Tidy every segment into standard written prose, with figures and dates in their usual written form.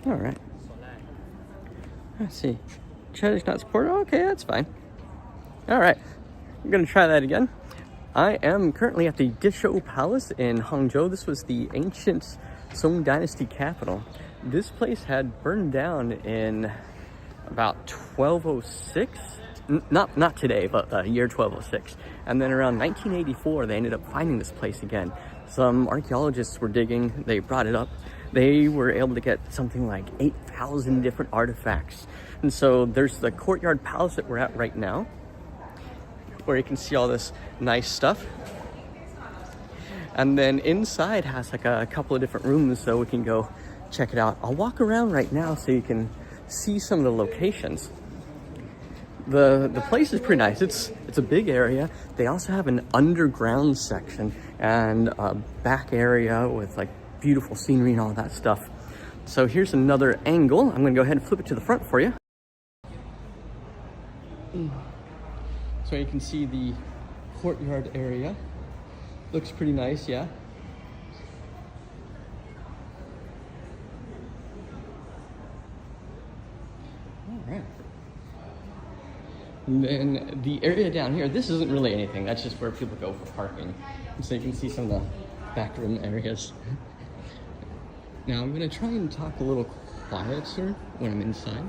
All right. Let's see. Chatter's not supported. Okay, that's fine. All right. I'm going to try that again. I am currently at the Deshou Palace in Hangzhou. This was the ancient Song Dynasty capital. This place had burned down in about 1206. Not today, but year 1206. And then around 1984, they ended up finding this place again. Some archaeologists were digging, they brought it up. They were able to get something like 8,000 different artifacts. And so there's the courtyard palace that we're at right now, where you can see all this nice stuff. And then inside has like a couple of different rooms, so we can go check it out. I'll walk around right now so you can see some of the locations. The place is pretty nice. It's a big area. They also have an underground section and a back area with like beautiful scenery and all that stuff. So here's another angle. I'm gonna go ahead and flip it to the front for you. So you can see the courtyard area. Looks pretty nice, yeah. All right. And then the area down here, this isn't really anything. That's just where people go for parking. And so you can see some of the back room areas. Now I'm gonna try and talk a little quieter when I'm inside.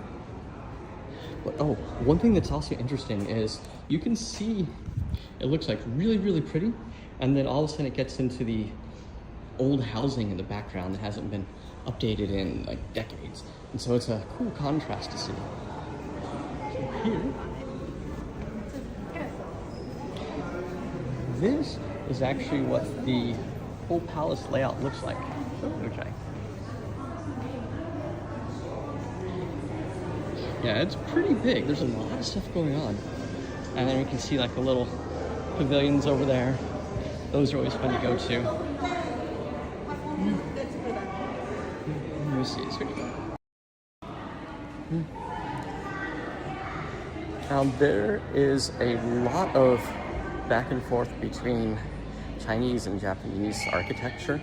But oh, one thing that's also interesting is you can see it looks like really, really pretty. And then all of a sudden it gets into the old housing in the background that hasn't been updated in like decades. And so it's a cool contrast to see. So here, this is actually what the whole palace layout looks like. Okay. Yeah, it's pretty big. There's a lot of stuff going on. And then we can see like the little pavilions over there. Those are always fun to go to. Let me see. Now there is a lot of back and forth between Chinese and Japanese architecture.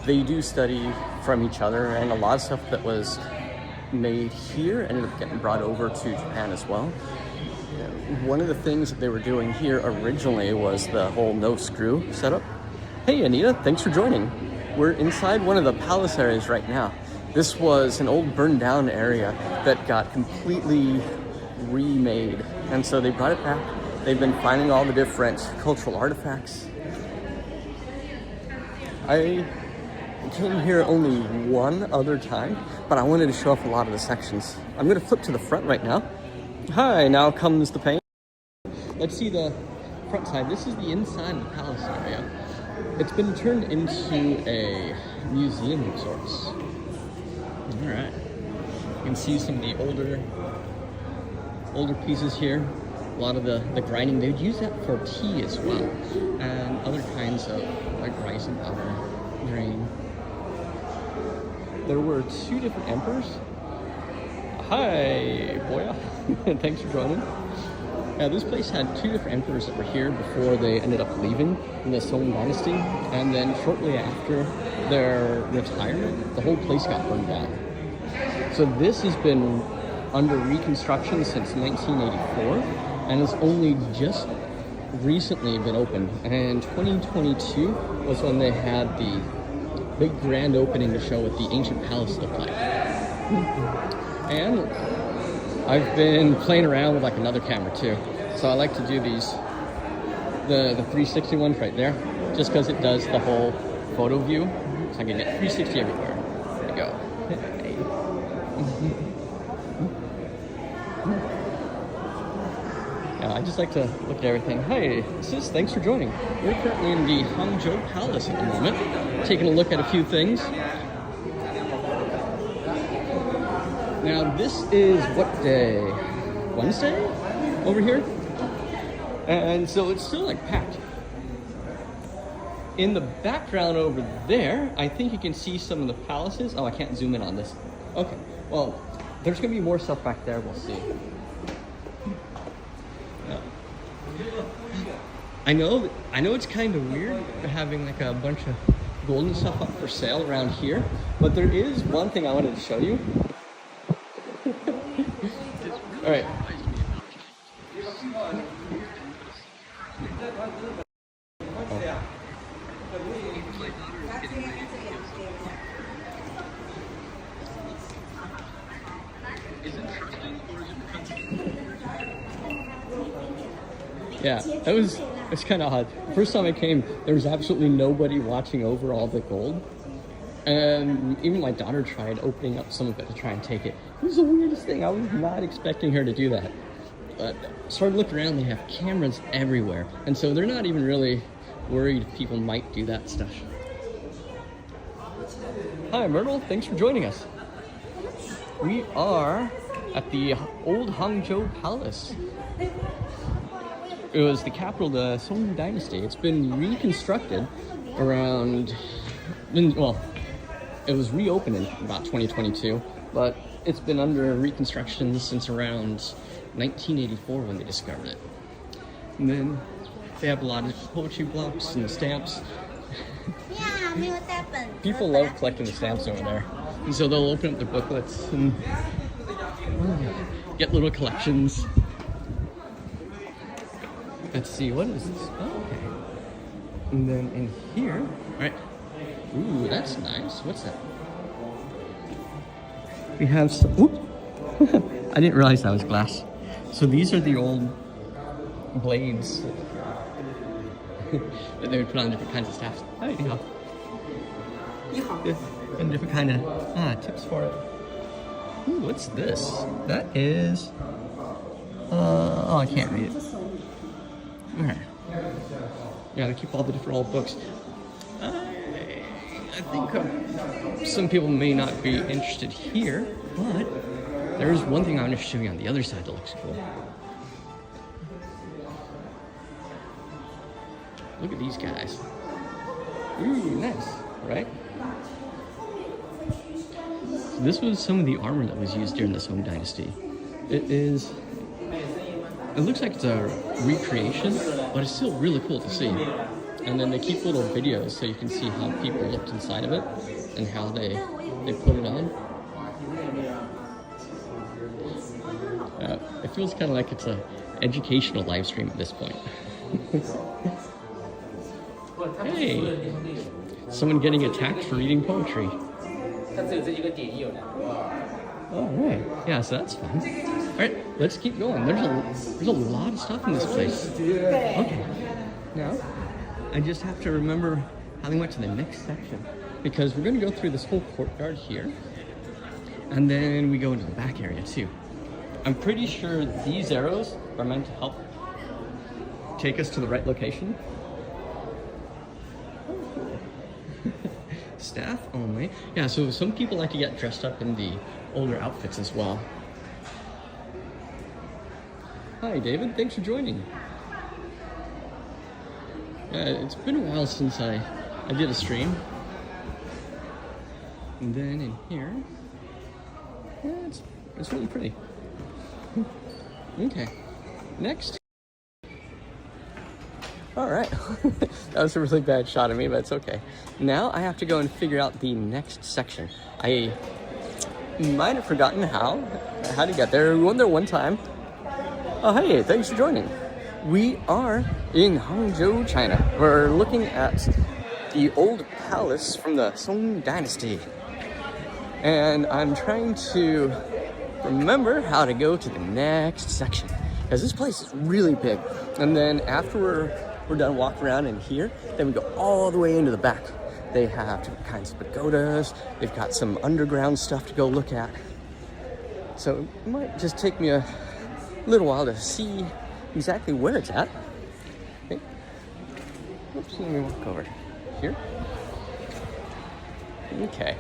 They do study from each other, and a lot of stuff that was made here ended up getting brought over to Japan as well. One of the things that they were doing here originally was the whole no screw setup. Hey Anita, thanks for joining. We're inside one of the palace areas right now. This was an old burned down area that got completely remade. And so they brought it back. They've been finding all the different cultural artifacts. I came here only one other time, but I wanted to show off a lot of the sections. I'm gonna flip to the front right now. Hi, now comes the paint. Let's see the front side. This is the inside of the palace area. It's been turned into a museum of sorts. All right. You can see some of the older pieces here. A lot of the grinding. They would use that for tea as well, and other kinds of like rice and powder, grain. There were two different emperors. Hi, Boya. Thanks for joining. This place had two different emperors that were here before they ended up leaving in the Song Dynasty, and then shortly after their retirement, the whole place got burned down. So this has been under reconstruction since 1984, and has only just recently been opened. And 2022 was when they had the big grand opening to show what the ancient palace looked like. And I've been playing around with like another camera too. So I like to do these, the 360 ones right there, just because it does the whole photo view. So I can get 360 everywhere. There we go. Hey. Yeah, I just like to look at everything. Hey, sis, thanks for joining. We're currently in the Hangzhou Palace at the moment, taking a look at a few things. Now this is what day? Wednesday over here? And so it's still like packed. In the background over there, I think you can see some of the palaces. Oh, I can't zoom in on this. Okay, well, there's gonna be more stuff back there, we'll see. Yeah. I know it's kind of weird having like a bunch of gold and stuff up for sale around here, but there is one thing I wanted to show you. All right. Yeah, it's kind of odd. First time I came, there was absolutely nobody watching over all the gold. And even my daughter tried opening up some of it to try and take it. It was the weirdest thing. I was not expecting her to do that. But started looking around, they have cameras everywhere. And so they're not even really worried people might do that stuff. Hi, Myrtle. Thanks for joining us. We are at the old Hangzhou Palace. It was the capital of the Song Dynasty. It's been reconstructed around, well, it was reopened in about 2022, but it's been under reconstruction since around 1984 when they discovered it. And then they have a lot of poetry blocks and stamps. People love collecting the stamps over there. And so they'll open up their booklets and get little collections. Let's see, what is this? Oh, okay. And then in here, all right. Ooh, that's nice. What's that? We have some, whoop. I didn't realize that was glass. So these are the old blades that they would put on different kinds of staffs. Hi, you know. And different kind of tips for it. Ooh, what's this? That is, oh, I can't read it. Okay. Yeah, they keep all the different old books. I think some people may not be interested here, but there is one thing I want to show you on the other side that looks cool. Look at these guys. Ooh, nice, right? So this was some of the armor that was used during the Song Dynasty. It looks like it's a recreation, but it's still really cool to see. And then they keep little videos so you can see how people looked inside of it and how they put it on. It feels kind of like it's an educational live stream at this point. Hey, someone getting attacked for reading poetry. All right, yeah, so that's fun. All right, let's keep going. There's a lot of stuff in this place. Okay, now I just have to remember how they went to the next section, because we're going to go through this whole courtyard here, and then we go into the back area too. I'm pretty sure these arrows are meant to help take us to the right location. Staff only. Yeah, so some people like to get dressed up in the older outfits as well. Hi, David. Thanks for joining. Yeah, it's been a while since I did a stream. And then in here, yeah, it's really pretty. Okay, next. All right, that was a really bad shot of me, but it's okay. Now I have to go and figure out the next section. I might have forgotten how to get there. We went there one time. Oh, hey, thanks for joining. We are in Hangzhou, China. We're looking at the old palace from the Song Dynasty. And I'm trying to remember how to go to the next section, because this place is really big. And then after we're done walking around in here, then we go all the way into the back. They have different kinds of pagodas. They've got some underground stuff to go look at. So it might just take me a little while to see exactly where it's at. Okay. Oops, let me walk over here. Okay.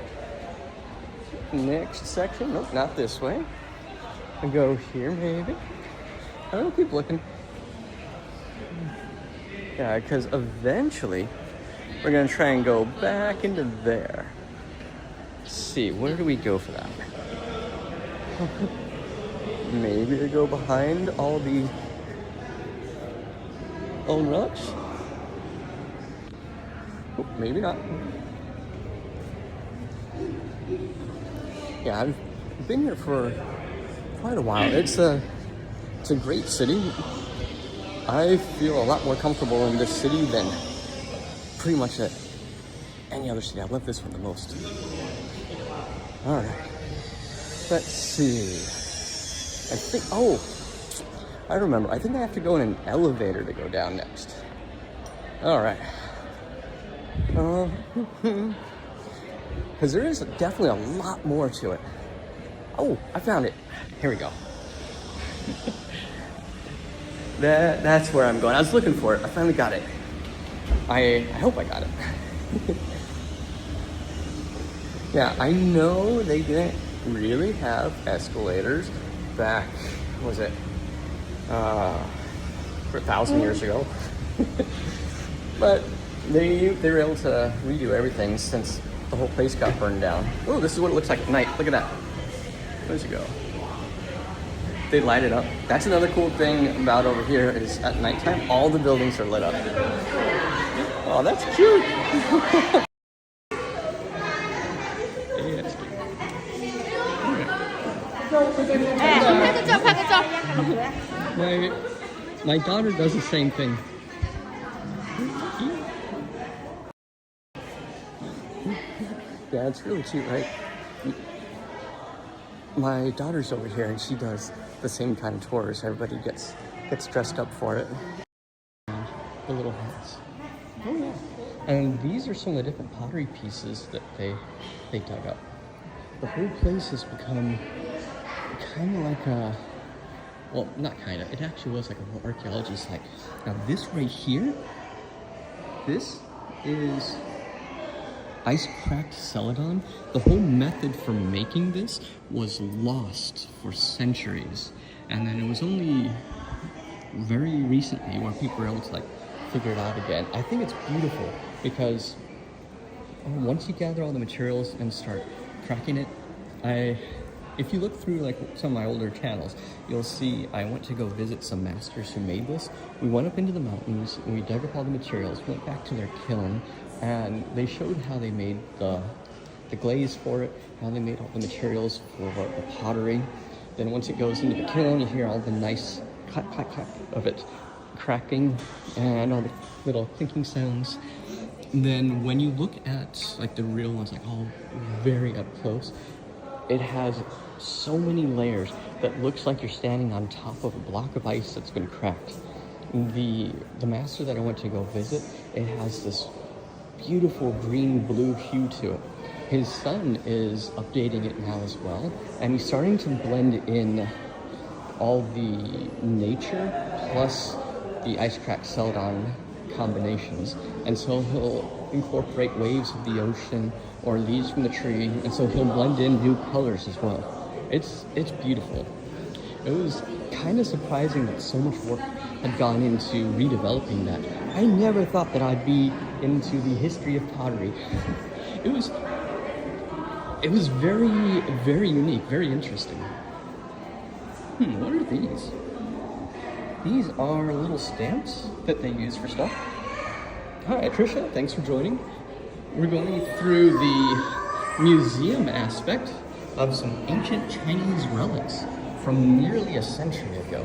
Next section. Nope, not this way. I'll go here maybe. I don't know, keep looking. Yeah, because eventually we're gonna try and go back into there. Let's see, where do we go for that? Maybe to go behind all the old relics? Oh, maybe not. Yeah, I've been here for quite a while. It's a great city. I feel a lot more comfortable in this city than pretty much at any other city. I love this one the most. All right, let's see. I think, oh, I remember. I think I have to go in an elevator to go down next. All right. Because there is definitely a lot more to it. Oh, I found it. Here we go. That's where I'm going. I was looking for it. I finally got it. I hope I got it. Yeah, I know they didn't really have escalators back, what was it, for 1,000 years ago. But they were able to redo everything since the whole place got burned down. Oh, this is what it looks like at night. Look at that. Where's it go? They light it up. That's another cool thing about over here is at nighttime, all the buildings are lit up. Oh, that's cute. My daughter does the same thing. Yeah, it's really cute, right? My daughter's over here and she does the same kind of tours. Everybody gets dressed up for it. The little hats. Oh yeah. And these are some of the different pottery pieces that they dug up. The whole place has become kind of like a, well, not kind of, it actually was like a whole archaeology site. Now this right here, this is ice-cracked celadon. The whole method for making this was lost for centuries. And then it was only very recently where people were able to like figure it out again. I think it's beautiful because once you gather all the materials and start cracking it, if you look through like some of my older channels, you'll see I went to go visit some masters who made this. We went up into the mountains and we dug up all the materials, went back to their kiln, and they showed how they made the glaze for it, how they made all the materials for the pottery. Then once it goes into the kiln, you hear all the nice clack, clack, clack of it cracking and all the little clinking sounds. And then when you look at like the real ones, like all very up close, it has so many layers that looks like you're standing on top of a block of ice that's been cracked. The master that I went to go visit, it has this beautiful green-blue hue to it. His son is updating it now as well, and he's starting to blend in all the nature plus the ice-cracked celadon combinations. And so he'll incorporate waves of the ocean or leaves from the tree, and so he'll blend in new colors as well. It's beautiful. It was kind of surprising that so much work had gone into redeveloping that. I never thought that I'd be into the history of pottery. It was very, very unique, very interesting. What are these? These are little stamps that they use for stuff. Hi, Trisha, thanks for joining. We're going through the museum aspect of some ancient Chinese relics from nearly a century ago.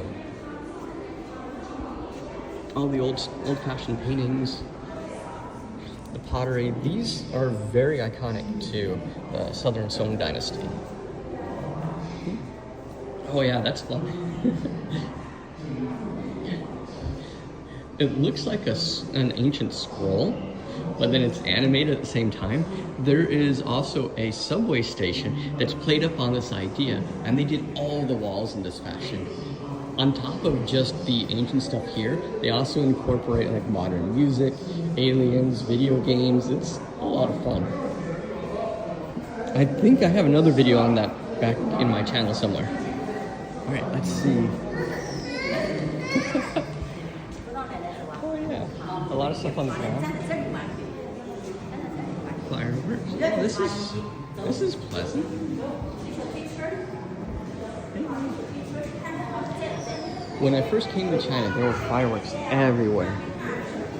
All the old-fashioned paintings, the pottery, these are very iconic to the Southern Song Dynasty. Oh yeah, that's fun. It looks like an ancient scroll, but then it's animated at the same time. There is also a subway station that's played up on this idea, and they did all the walls in this fashion. On top of just the ancient stuff here, they also incorporate like modern music, aliens, video games. It's a lot of fun. I think I have another video on that back in my channel somewhere. All right, let's see. A lot of stuff on the ground. Fireworks. Yeah, this is pleasant. When I first came to China, there were fireworks everywhere.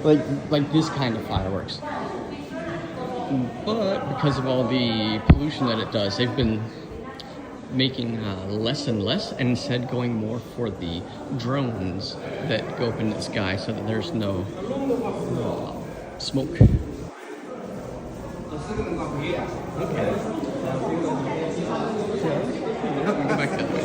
Like this kind of fireworks. But because of all the pollution that it does, they've been making less and less, and instead going more for the drones that go up into the sky so that there's no smoke. Okay. Go back that way.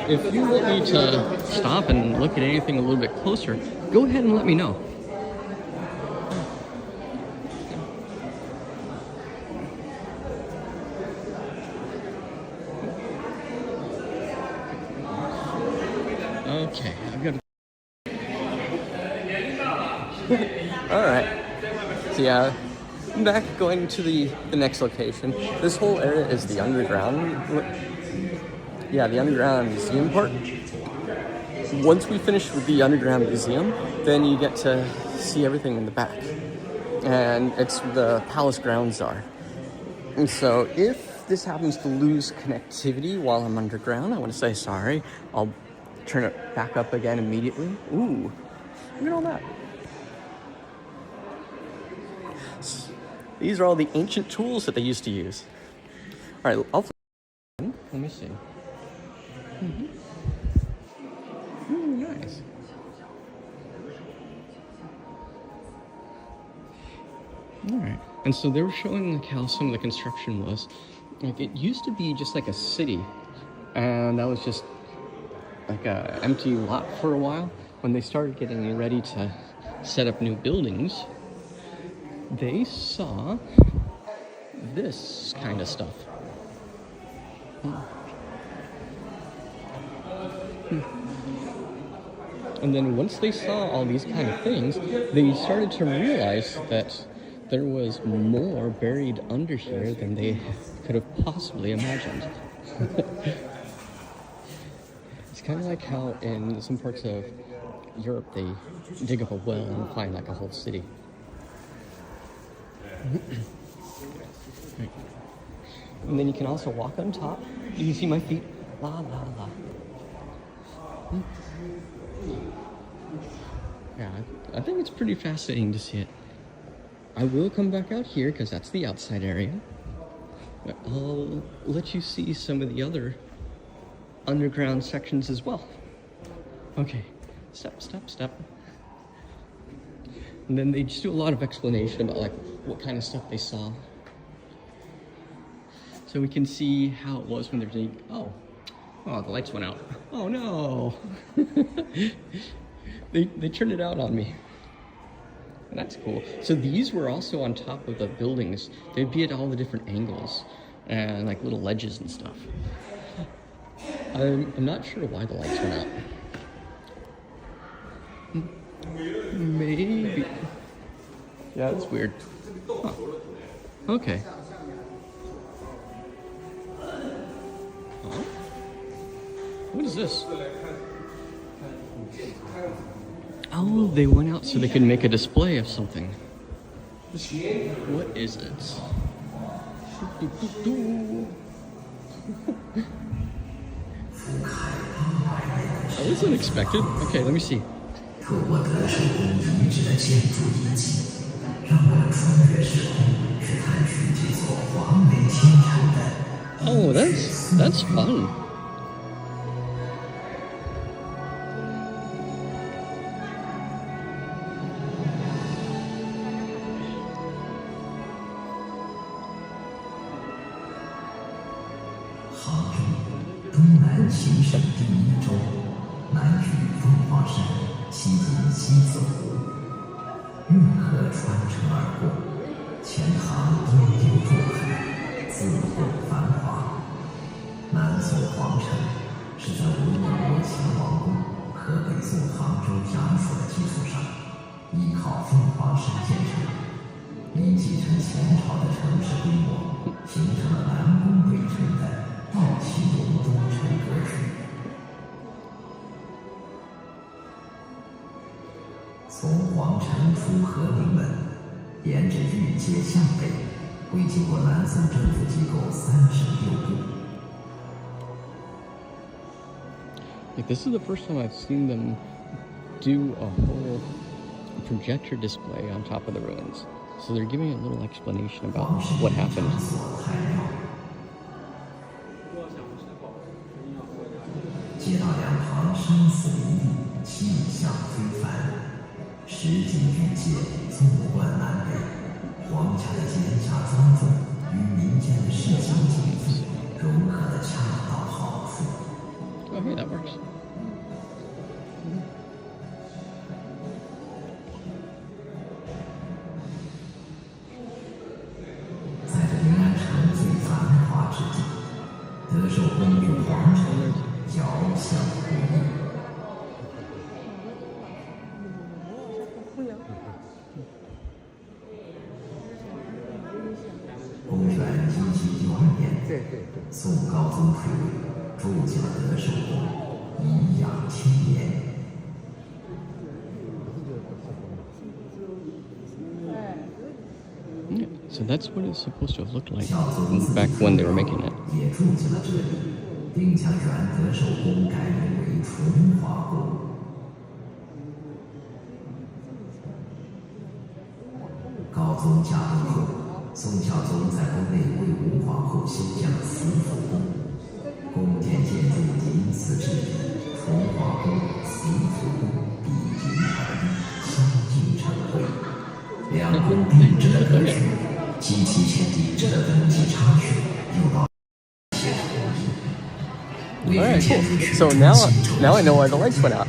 If you want me to stop and look at anything a little bit closer, go ahead and let me know. Okay, I've got to... Alright. So yeah, I'm back going to the next location. This whole area is the underground. Yeah, the underground museum part. Once we finish with the underground museum, then you get to see everything in the back. And it's the palace grounds are. And so if this happens to lose connectivity while I'm underground, I want to say sorry. I'll turn it back up again immediately. Ooh, look at all that. These are all the ancient tools that they used to use. All right, let me see. Nice. All right, and so they were showing like how some of the construction was. Like it used to be just like a city, and that was just like a empty lot for a while. When they started getting ready to set up new buildings, they saw this kind of stuff. And then once they saw all these kind of things, they started to realize that there was more buried under here than they could have possibly imagined. It's kind of like how in some parts of Europe they dig up a well and find like a whole city. Right. And then you can also walk on top. You can see my feet. La la la. Yeah, I think it's pretty fascinating to see it. I will come back out here because that's the outside area. But I'll let you see some of the other underground sections as well. Okay, step, step, step. And then they just do a lot of explanation about like what kind of stuff they saw. So we can see how it was when they're doing, oh, the lights went out. Oh no. They turned it out on me. That's cool. So these were also on top of the buildings. They'd be at all the different angles and like little ledges and stuff. I'm not sure why the lights went out. Maybe. Yeah, that's weird. Huh. Okay. Huh? What is this? Oh, they went out so they could make a display of something. What is it? That was unexpected. Okay, let me see. Oh, that's fun. Like, this is the first time I've seen them do a whole projector display on top of the ruins. So they're giving a little explanation about what happened. 街道两旁生死林立，气象非凡，时景与界纵贯南北，皇家的奸诈庄重与民间的市井景致融合得恰到好处。Oh, hey, that works. 在这临安城最繁华之地，德寿宫与皇城遥相呼应。公元1762年，宋高宗退位，筑起了德寿宫，颐养千年。Yeah, so that's what it's supposed to have looked like back when they were making it. 也住进了这里，并将原德寿宫改名为崇华宫。高宗驾崩后，宋孝宗在宫内为吴皇后修建了慈福宫，宫殿建筑因此制定，崇华宫、慈福宫比邻而立，相映成辉。两宫并置的格局，既体现地质的等级差距，又到。Alright, cool. So now I know why the lights went out.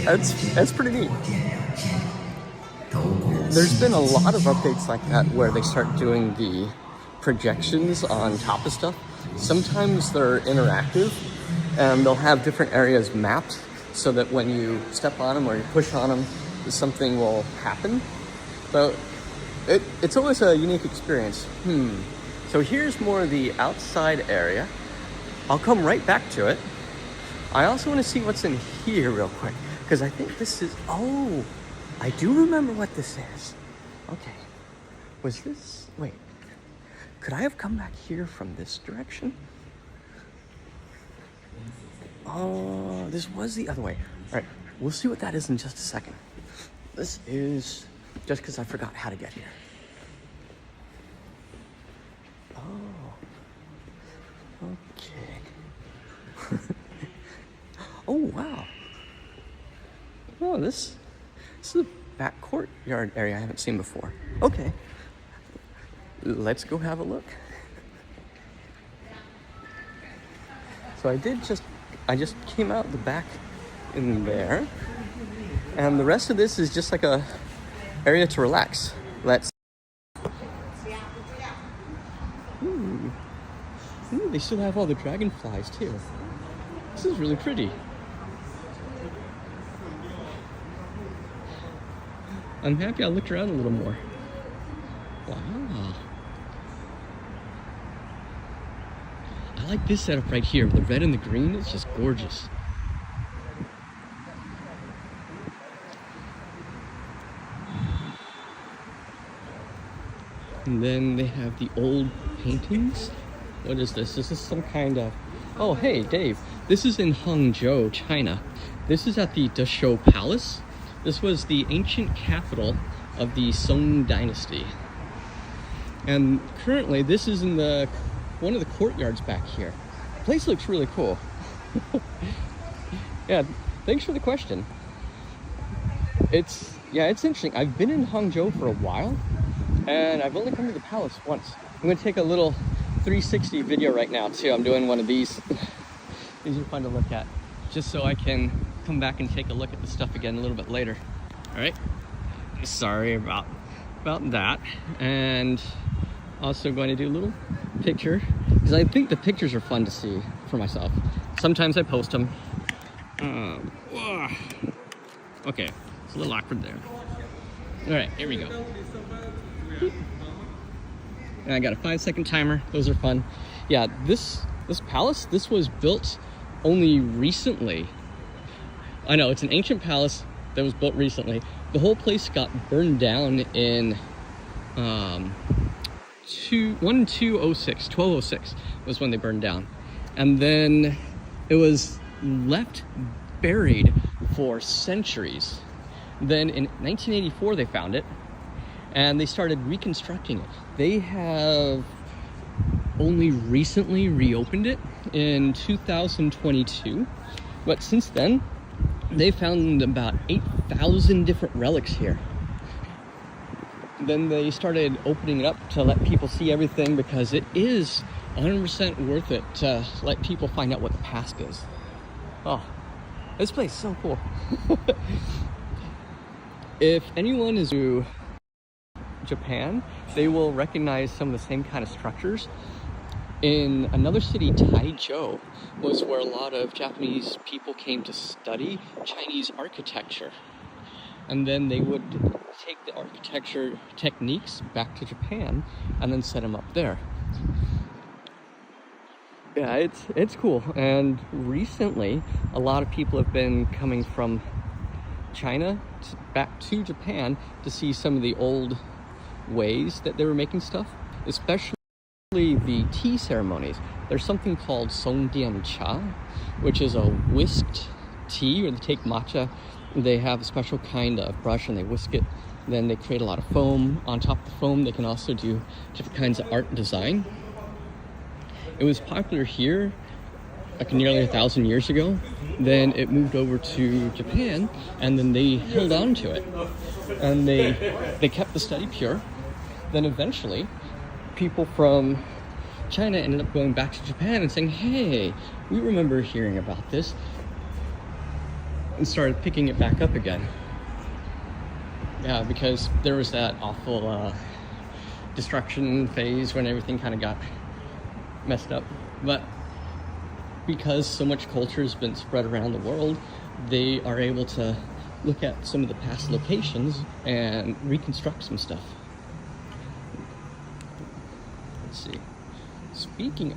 That's pretty neat. There's been a lot of updates like that where they start doing the projections on top of stuff. Sometimes they're interactive and they'll have different areas mapped so that when you step on them or you push on them, something will happen. So it's always a unique experience. So here's more of the outside area. I'll come right back to it. I also want to see what's in here real quick because I think this is, oh, I do remember what this is. Okay. Was this, wait, could I have come back here from this direction? Oh, this was the other way. All right, we'll see what that is in just a second. This is just because I forgot how to get here. Oh, okay. Oh, wow. Oh, this is a back courtyard area I haven't seen before. Okay. Let's go have a look. So I just came out the back in there. And the rest of this is just like a area to relax. Ooh, they still have all the dragonflies too. This is really pretty. I'm happy I looked around a little more. Wow. I like this setup right here. The red and the green, it's just gorgeous. And then they have the old paintings. What is this? This is some kind of... Oh, hey, Dave. This is in Hangzhou, China. This is at the Deshou Palace. This was the ancient capital of the Song Dynasty. And currently, this is in one of the courtyards back here. The place looks really cool. Yeah, thanks for the question. It's interesting. I've been in Hangzhou for a while, and I've only come to the palace once. I'm gonna take a little 360 video right now too. I'm doing one of these. These are fun to look at, just so I can come back and take a look at the stuff again a little bit later. All right, sorry about that. And also going to do a little picture because I think the pictures are fun to see for myself. Sometimes I post them. Okay, it's a little awkward there. All right, here we go. And I got a 5-second timer. Those are fun. Yeah, this palace, this was built only recently. I know, it's an ancient palace that was built recently. The whole place got burned down in 1206 was when they burned down. And then it was left buried for centuries. Then in 1984 they found it and they started reconstructing it. They have only recently reopened it in 2022. But since then, they found about 8,000 different relics here. Then they started opening it up to let people see everything, because it is 100% worth it to let people find out what the past is. Oh, this place is so cool. If anyone is to Japan, they will recognize some of the same kind of structures. In another city, Taizhou, was where a lot of Japanese people came to study Chinese architecture. And then they would take the architecture techniques back to Japan and then set them up there. Yeah, it's cool. And recently, a lot of people have been coming from China back to Japan to see some of the old ways that they were making stuff, especially the tea ceremonies. There's something called Songdian cha, which is a whisked tea, where they take matcha. They have a special kind of brush and they whisk it. Then they create a lot of foam. On top of the foam, they can also do different kinds of art and design. It was popular here like nearly 1,000 years ago. Then it moved over to Japan, and then they held on to it. And they kept the study pure. Then eventually, people from China ended up going back to Japan and saying, hey, we remember hearing about this, and started picking it back up again. Yeah, because there was that awful destruction phase when everything kind of got messed up. But because so much culture has been spread around the world, they are able to look at some of the past locations and reconstruct some stuff. Let's see. Speaking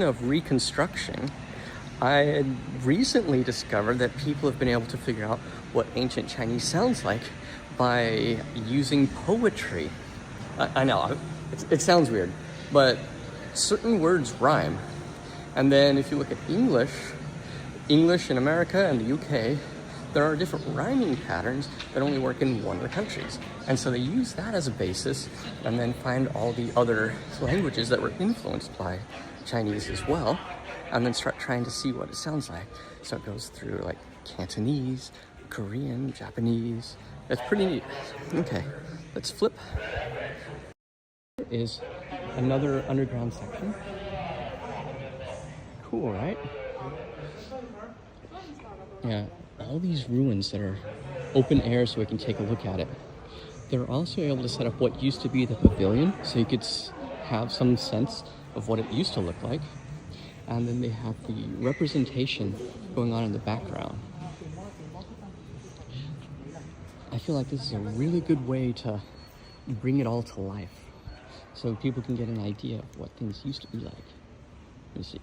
of reconstruction, I had recently discovered that people have been able to figure out what ancient Chinese sounds like by using poetry. I know, it sounds weird, but certain words rhyme. And then if you look at English in America and the UK, there are different rhyming patterns that only work in one of the countries. And so they use that as a basis and then find all the other languages that were influenced by Chinese as well, and then start trying to see what it sounds like. So it goes through like Cantonese, Korean, Japanese. It's pretty neat. Okay, let's flip. Here is another underground section. Cool, right? Yeah, all these ruins that are open air so we can take a look at it. They're also able to set up what used to be the pavilion, so you could have some sense of what it used to look like. And then they have the representation going on in the background. I feel like this is a really good way to bring it all to life, so people can get an idea of what things used to be like. Let me see.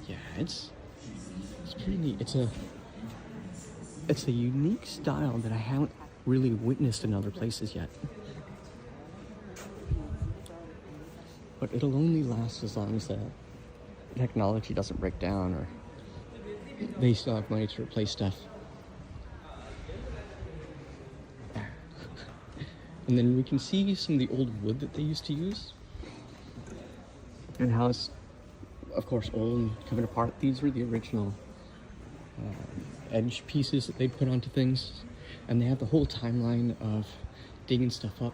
Yeah, it's pretty neat. It's a unique style that I haven't really witnessed in other places yet. But it'll only last as long as the technology doesn't break down or they still have money to replace stuff. And then we can see some of the old wood that they used to use and how it's, of course, old and coming apart. These were the original edge pieces that they put onto things, and they have the whole timeline of digging stuff up.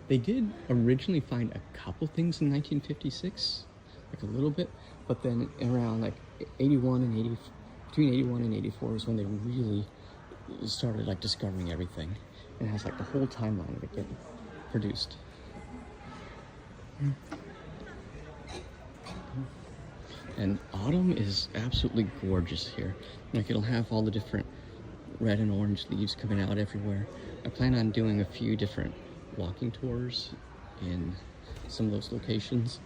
They did originally find a couple things in 1956, like a little bit, but then around like 81 and 80, between 81 and 84 is when they really started like discovering everything, and it has like the whole timeline of it getting produced. And autumn is absolutely gorgeous here. Like, it'll have all the different red and orange leaves coming out everywhere. I plan on doing a few different walking tours in some of those locations.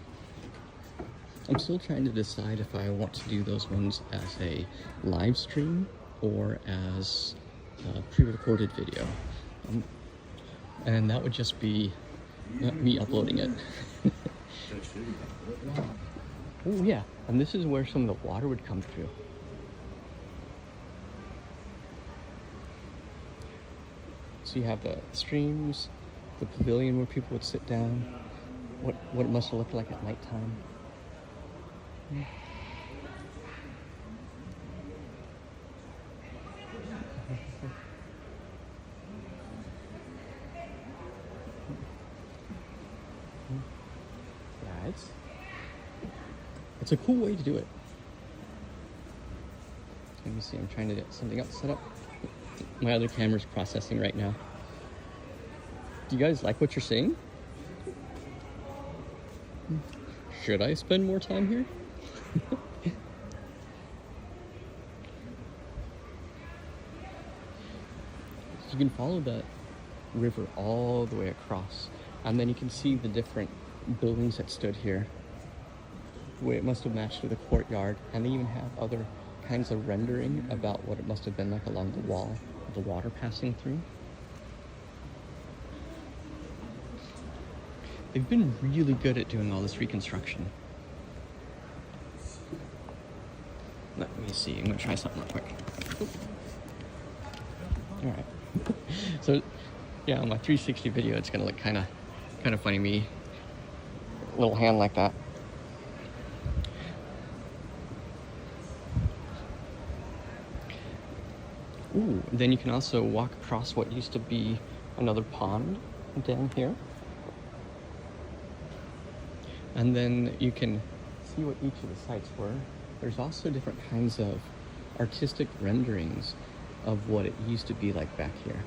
I'm still trying to decide if I want to do those ones as a live stream or as a pre-recorded video. And that would just be me uploading it. Oh yeah, and this is where some of the water would come through. So you have the streams, the pavilion where people would sit down, what it must have looked like at nighttime. Yeah, it's a cool way to do it. Let me see, I'm trying to get something else set up. My other camera's processing right now. Do you guys like what you're seeing? Should I spend more time here? You can follow that river all the way across, and then you can see the different buildings that stood here. The way it must have matched with the courtyard, and they even have other kinds of rendering about what it must have been like along the wall, the water passing through. They've been really good at doing all this reconstruction. Let me see, I'm gonna try something real quick. All right. So, yeah, on my 360 video, it's gonna look kind of funny, me, little hand like that. Ooh, then you can also walk across what used to be another pond down here. And then you can see what each of the sites were. There's also different kinds of artistic renderings of what it used to be like back here.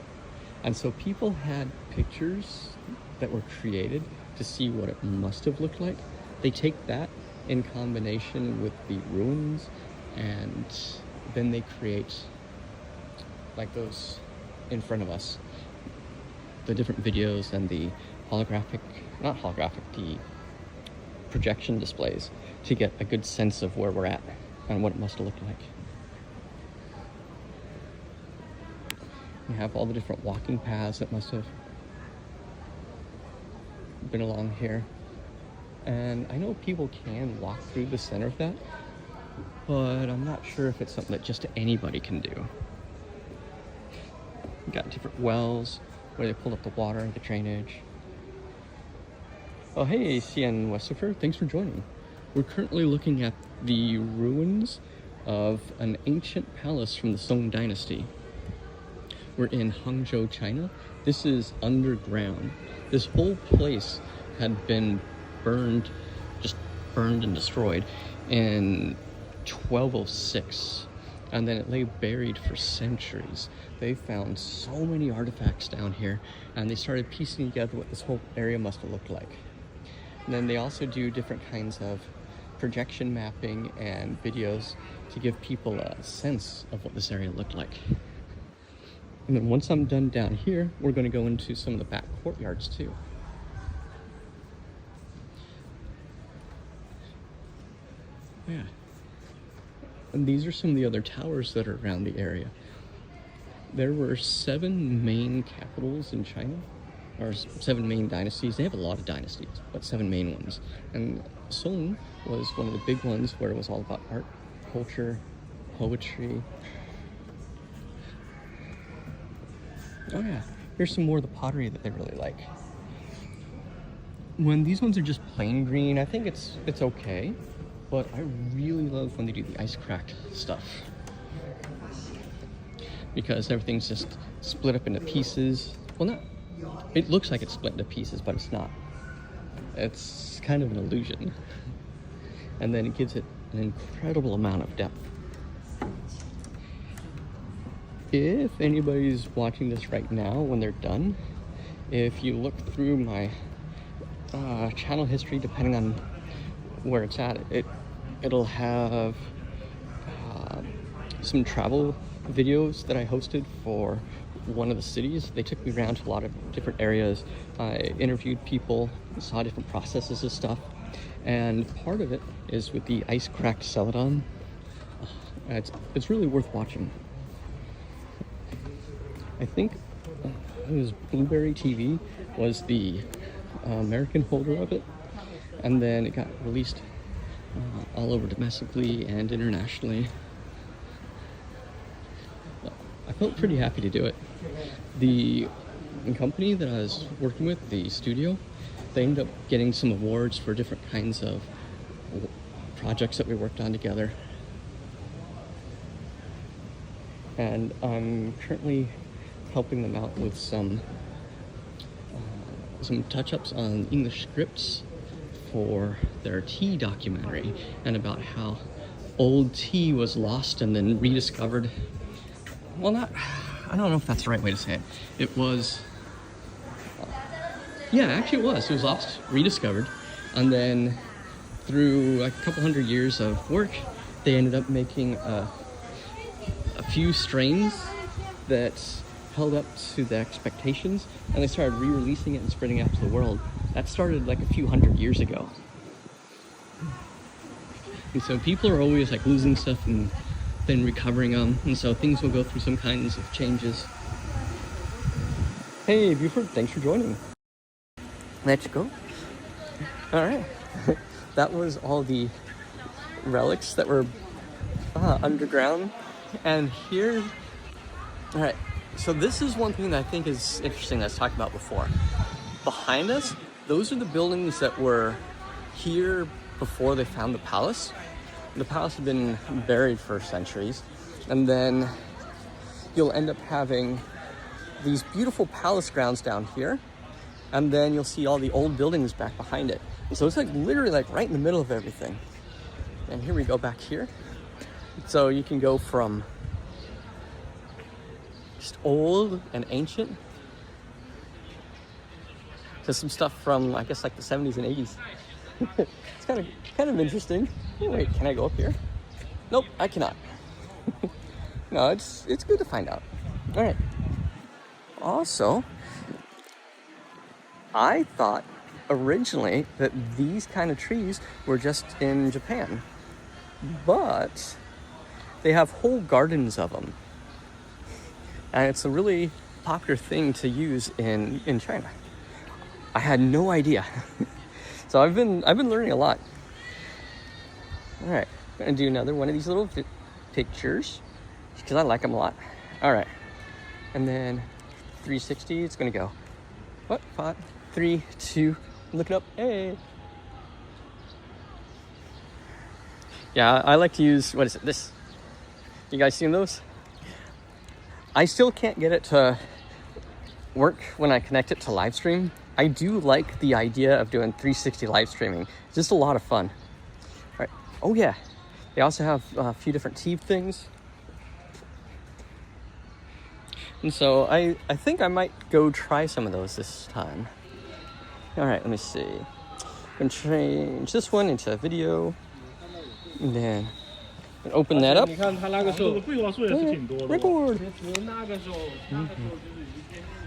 And so people had pictures that were created to see what it must have looked like. They take that in combination with the ruins, and then they create, like those in front of us, the different videos and the the projection displays to get a good sense of where we're at and what it must have looked like. We have all the different walking paths that must have been along here. And I know people can walk through the center of that, but I'm not sure if it's something that just anybody can do. We've got different wells where they pull up the water, the drainage. Oh, hey, Cian Westifer, thanks for joining. We're currently looking at the ruins of an ancient palace from the Song Dynasty. We're in Hangzhou, China. This is underground. This whole place had been burned and destroyed in 1206. And then it lay buried for centuries. They found so many artifacts down here, and they started piecing together what this whole area must have looked like. And then they also do different kinds of projection mapping and videos to give people a sense of what this area looked like. And then once I'm done down here, we're going to go into some of the back courtyards too. Yeah. And these are some of the other towers that are around the area. There were 7 main capitals in China, or 7 main dynasties. They have a lot of dynasties, but 7 main ones. And Song was one of the big ones where it was all about art, culture, poetry. Oh yeah, here's some more of the pottery that they really like. When these ones are just plain green, I think it's okay. But I really love when they do the ice cracked stuff, because everything's just split up into pieces. Well, it looks like it's split into pieces, but it's not. It's kind of an illusion. And then it gives it an incredible amount of depth. If anybody's watching this right now when they're done, if you look through my channel history, depending on where it's at, it'll have some travel videos that I hosted for one of the cities. They took me around to a lot of different areas. I interviewed people, saw different processes of stuff, and part of it is with the ice cracked celadon. It's really worth watching. I think it was Blueberry TV was the American holder of it, and then it got released all over domestically and internationally. I felt pretty happy to do it. The company that I was working with, the studio, they ended up getting some awards for different kinds of projects that we worked on together. And I'm currently helping them out with some touch-ups on English scripts for their tea documentary, and about how old tea was lost and then rediscovered. Well, I don't know if that's the right way to say it. It was, yeah, actually it was. It was lost, rediscovered, and then through a couple hundred years of work, they ended up making a few strains that held up to the expectations, and they started re-releasing it and spreading it out to the world. That started like a few hundred years ago. And so people are always like losing stuff and then recovering them, and so things will go through some kinds of changes. Hey Buford, thanks for joining. Let's go. All right. That was all the relics that were underground. And here, all right, so this is one thing that I think is interesting that I talked about before. Behind us, those are the buildings that were here before they found the palace. The palace had been buried for centuries, and then you'll end up having these beautiful palace grounds down here, and then you'll see all the old buildings back behind it. And so it's like literally like right in the middle of everything. And here we go back here. So you can go from just old and ancient to some stuff from, I guess, like the 70s and 80s. It's kind of interesting. Oh, wait, can I go up here? Nope, I cannot. No, it's good to find out. All right. Also, I thought originally that these kind of trees were just in Japan, but they have whole gardens of them, and it's a really popular thing to use in China. I had no idea. So I've been learning a lot. All right, I'm gonna do another one of these little pictures because I like them a lot. All right, and then 360. It's gonna go. What? 5, 3, 2. Look it up. Hey. Yeah, I like to use, what is it? This. You guys seen those? I still can't get it to work when I connect it to live stream. I do like the idea of doing 360 live streaming. It's just a lot of fun. All right. Oh yeah, they also have a few different tea things. And so I think I might go try some of those this time. All right, let me see. I'm gonna change this one into a video, and then open that up. Record.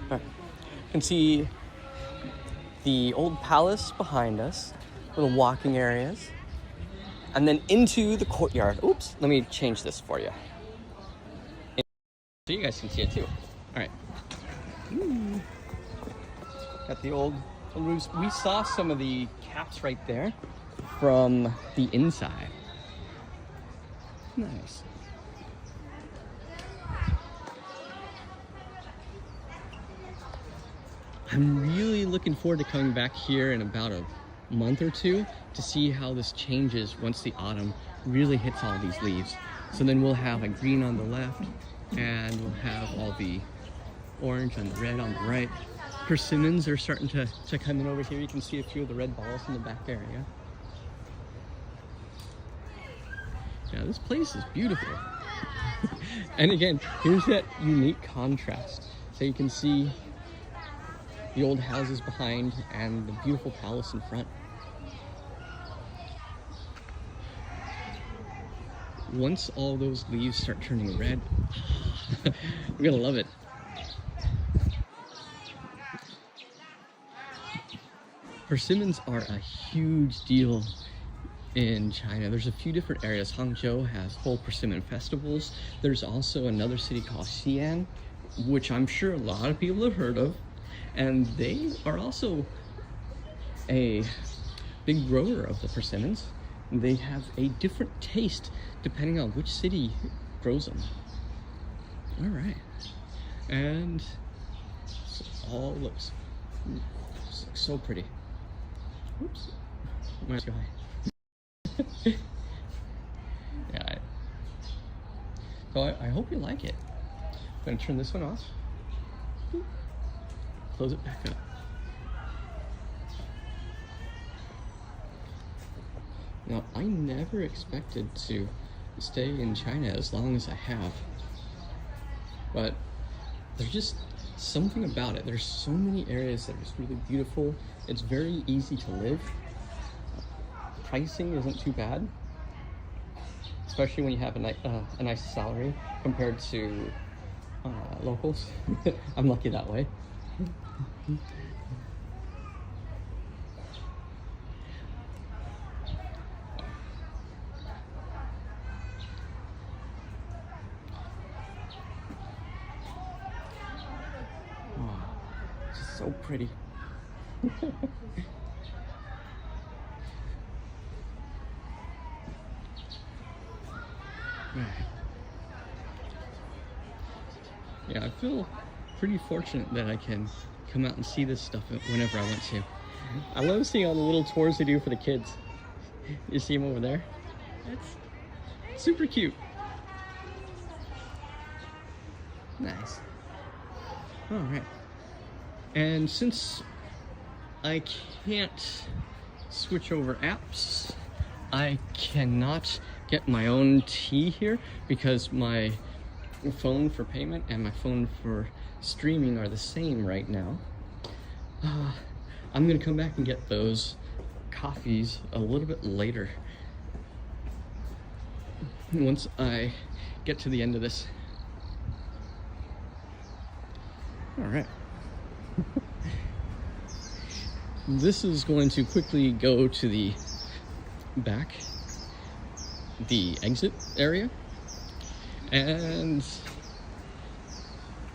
Right. You can see the old palace behind us, little walking areas, and then into the courtyard. Oops, let me change this for you, so you guys can see it too. All right. Got the old roofs. We saw some of the caps right there from the inside. Nice. I'm really looking forward to coming back here in about a month or two to see how this changes once the autumn really hits all these leaves. So then we'll have a green on the left, and we'll have all the orange and the red on the right. Persimmons are starting to come in over here. You can see a few of the red balls in the back area. Yeah, this place is beautiful. And again, here's that unique contrast. So you can see the old houses behind and the beautiful palace in front. Once all those leaves start turning red, we're gonna love it. Persimmons are a huge deal in China. There's a few different areas. Hangzhou has whole persimmon festivals. There's also another city called Xi'an, which I'm sure a lot of people have heard of, and they are also a big grower of the persimmons. They have a different taste depending on which city grows them. All right, and all looks so pretty. Oops. Let's go high. Yeah. So I hope you like it. I'm gonna turn this one off. Close it back up. Now, I never expected to stay in China as long as I have, but there's just something about it. There's so many areas that are just really beautiful. It's very easy to live. Pricing isn't too bad, especially when you have a nice salary compared to locals. I'm lucky that way. So pretty. Yeah, I feel pretty fortunate that I can come out and see this stuff whenever I want to. I love seeing all the little tours they do for the kids. You see them over there? That's super cute. Nice. All right. And since I can't switch over apps, I cannot get my own tea here because my phone for payment and my phone for streaming are the same right now. I'm gonna come back and get those coffees a little bit later once I get to the end of this. All right. This is going to quickly go to the back, the exit area, and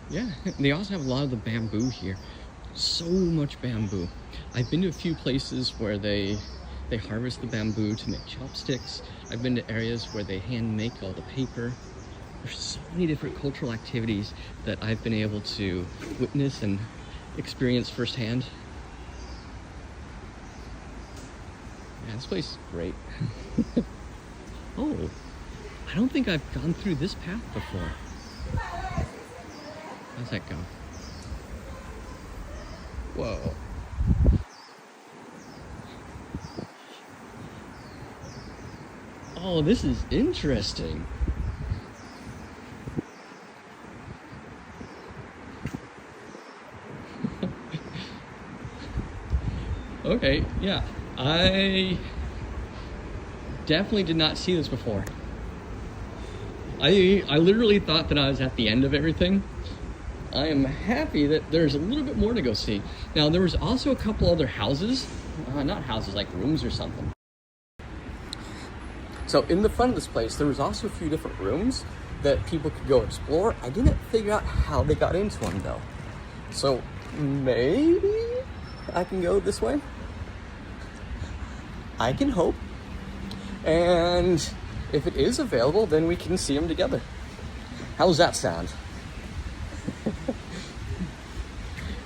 yeah, they also have a lot of the bamboo here. So much bamboo. I've been to a few places where they harvest the bamboo to make chopsticks. I've been to areas where they hand make all the paper. There's so many different cultural activities that I've been able to witness and experience firsthand. Yeah, this place is great. Oh, I don't think I've gone through this path before. How's that go? Whoa. Oh, this is interesting. Okay, yeah. I definitely did not see this before. I literally thought that I was at the end of everything. I am happy that there's a little bit more to go see. Now, there was also a couple other houses, not houses, like rooms or something. So in the front of this place, there was also a few different rooms that people could go explore. I didn't figure out how they got into them though. So maybe I can go this way. I can hope. And if it is available, then we can see them together. How's that sound?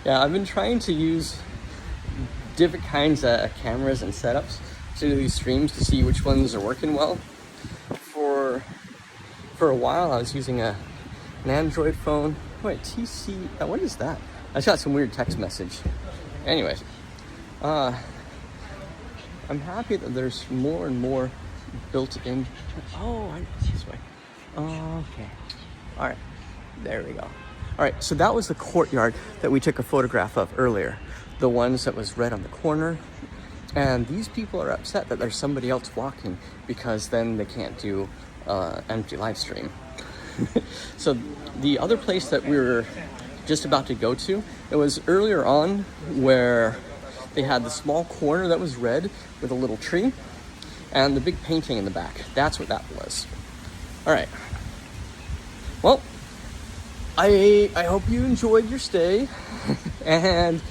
Yeah, I've been trying to use different kinds of cameras and setups to do these streams to see which ones are working well. For a while, I was using an Android phone. Wait, what is that? I just got some weird text message. Anyways, I'm happy that there's more and more built in. Oh, I know this way. Okay. All right, there we go. All right, so that was the courtyard that we took a photograph of earlier. The ones that was red on the corner. And these people are upset that there's somebody else walking because then they can't do empty live stream. So the other place that we were just about to go to, it was earlier on where they had the small corner that was red with a little tree and the big painting in the back. That's what that was. All right. Well, I hope you enjoyed your stay, and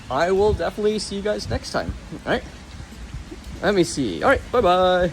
I will definitely see you guys next time. All right. Let me see. All right. Bye-bye.